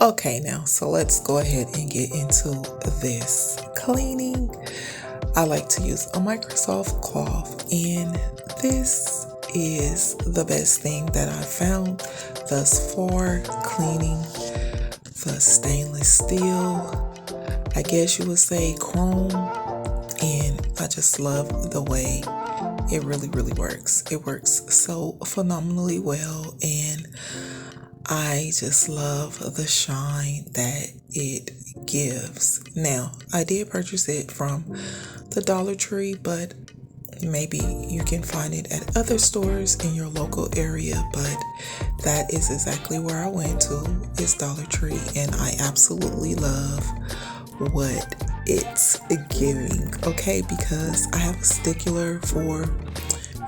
Okay, now, so let's go ahead and get into this cleaning. I like to use a Microsoft cloth, and this is the best thing that I've found thus far cleaning the stainless steel. I guess you would say chrome, and I just love the way it really works. It works so phenomenally well, and I just love the shine that it gives. Now, I did purchase it from the Dollar Tree, but maybe you can find it at other stores in your local area, but that is exactly where I went to, is Dollar Tree, and I absolutely love what it's giving, okay? Because I have a stickler for,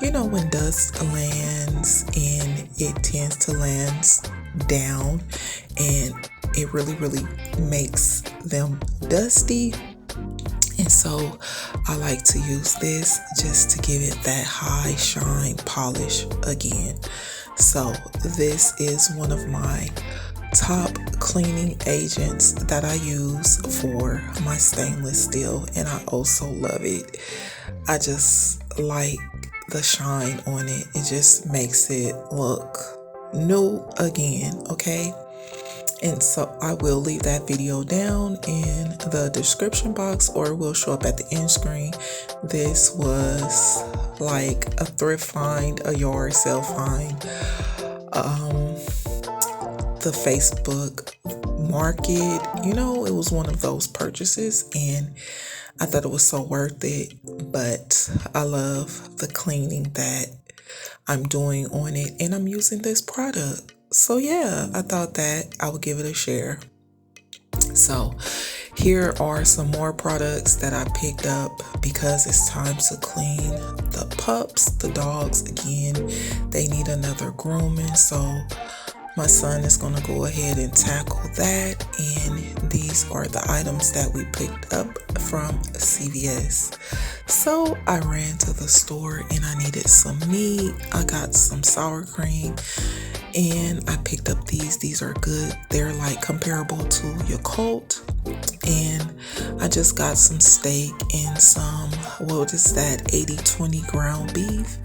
when dust lands, and it tends to land down, and it really makes them dusty. And so I like to use this just to give it that high shine polish again. So this is one of my top cleaning agents that I use for my stainless steel, and I also love it. I just like the shine on it. It just makes it look new again, okay? And so I will leave that video down in the description box, or it will show up at the end screen. This was like a thrift find, a yard sale find. The Facebook market, it was one of those purchases, and I thought it was so worth it. But I love the cleaning that I'm doing on it, and I'm using this product. So yeah, I thought that I would give it a share. So here are some more products that I picked up because it's time to clean the pups, the dogs again. They need another grooming, so my son is going to go ahead and tackle that, and these are the items that we picked up from CVS. So I ran to the store and I needed some meat. I got some sour cream, and I picked up these. These are good. They're like comparable to Yakult. And I just got some steak and some, 80/20 ground beef,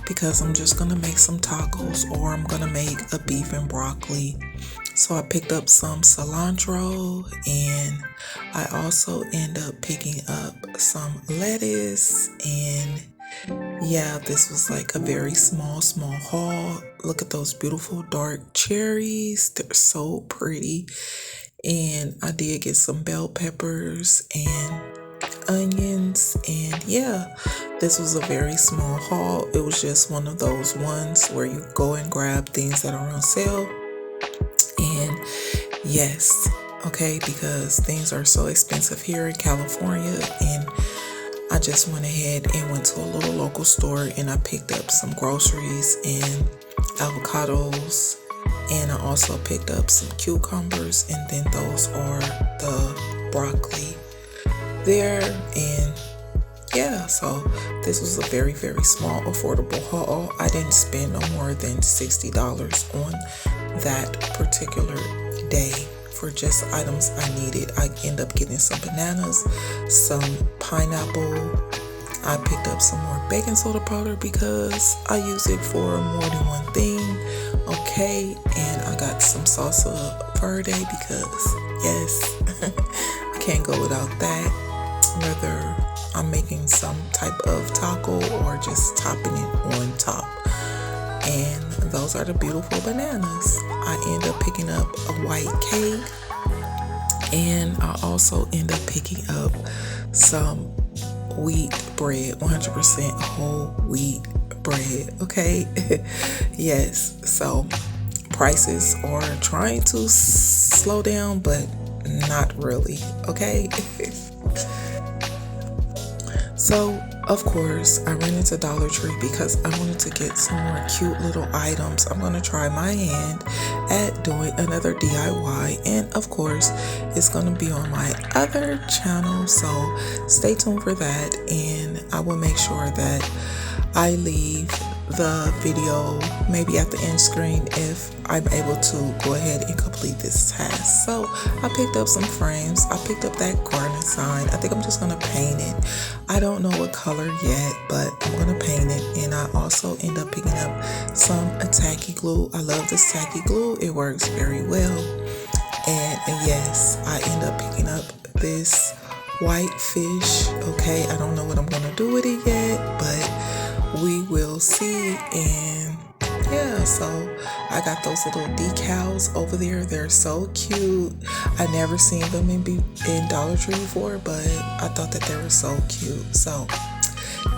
because I'm just going to make some tacos, or I'm going to make a beef and broccoli. So I picked up some cilantro, and I also end up picking up some lettuce. And yeah, this was like a very small haul. Look at those beautiful dark cherries. They're so pretty. And I did get some bell peppers and onions, and yeah, this was a very small haul. It was just one of those ones where you go and grab things that are on sale. And yes, okay, because things are so expensive here in California, and I just went ahead and went to a little local store, and I picked up some groceries and avocados, and I also picked up some cucumbers, and then those are the broccoli there. And yeah, so this was a very small affordable haul. I didn't spend no more than $60 on that particular day for just items I needed. I ended up getting some bananas, some pineapple. I picked up some more baking soda powder because I use it for more than one thing, okay? And I got some salsa verde because, yes, I can't go without that, whether I'm making some type of taco or just topping it on top. And those are the beautiful bananas. I end up picking up a white cake, and I also end up picking up some wheat bread, 100% whole wheat bread, okay? Yes, so prices are trying to slow down, but not really, okay? So Of course, I ran into Dollar Tree because I wanted to get some more cute little items. I'm going to try my hand at doing another DIY, and of course, it's going to be on my other channel, so stay tuned for that. And I will make sure that I leave the video maybe at the end screen if I'm able to go ahead and complete this task. So I picked up some frames. I picked up that garden sign. I think I'm just gonna paint it. I don't know what color yet, but I'm gonna paint it. And I also end up picking up some tacky glue. I love this tacky glue. It works very well. And yes, I end up picking up this white fish. Okay, I don't know what I'm gonna do with it yet, but we will see. And yeah, so I got those little decals over there. They're so cute. I never seen them in Dollar Tree before, but I thought that they were so cute. So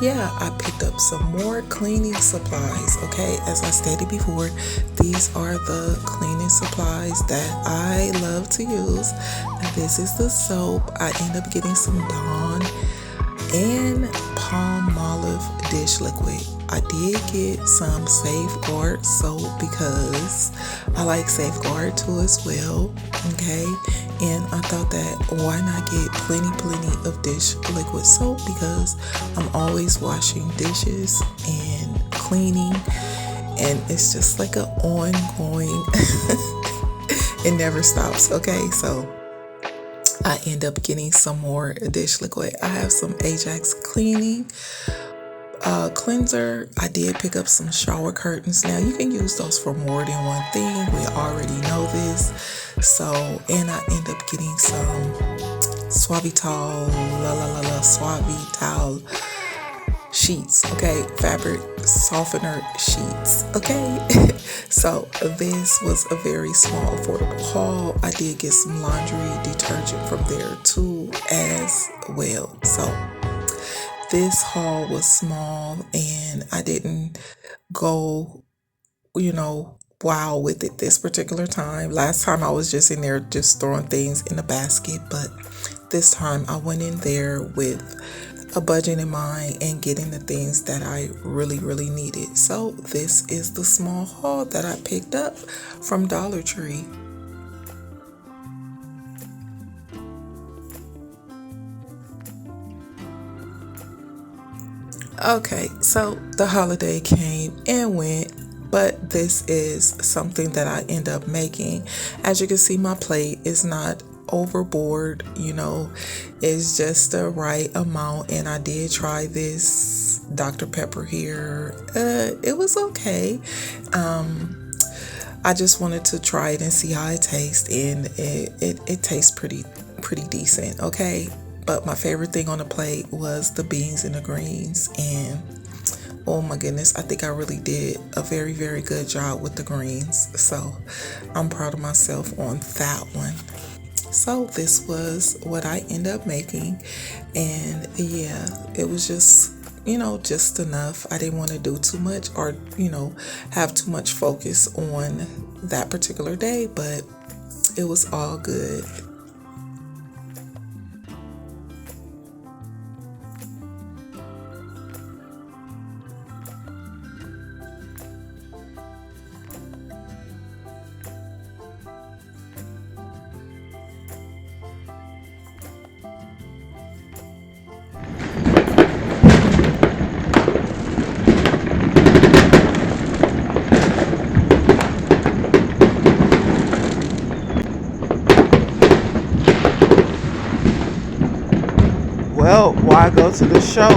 yeah, I picked up some more cleaning supplies. Okay, as I stated before, these are the cleaning supplies that I love to use. Now, this is the soap. I end up getting some Dawn and Palmolive dish liquid. I did get some Safeguard soap because I like Safeguard too as well. Okay, and I thought that why not get plenty of dish liquid soap, because I'm always washing dishes and cleaning, and it's just like an ongoing it never stops. Okay, so I end up getting some more dish liquid. I have some Ajax cleaning cleanser. I did pick up some shower curtains. Now you can use those for more than one thing. We already know this. So, and I end up getting some Suavital, Suavital sheets. Okay, fabric softener sheets. Okay, so this was a very small affordable haul. I did get some laundry detergent from there too as well. So this haul was small, and I didn't go, wow with it this particular time. Last time I was just in there just throwing things in the basket, but this time I went in there with a budget in mind and getting the things that I really needed. So this is the small haul that I picked up from Dollar Tree. Okay, so the holiday came and went, but this is something that I end up making. As you can see, my plate is not overboard, it's just the right amount. And I did try this Dr. Pepper here. It was okay. I just wanted to try it and see how it tastes, and it tastes pretty decent. Okay, but my favorite thing on the plate was the beans and the greens, and oh my goodness, I think I really did a very good job with the greens. So I'm proud of myself on that one. So this was what I ended up making, and yeah, it was just just enough. I didn't want to do too much or have too much focus on that particular day, but it was all good. Well, why go to the show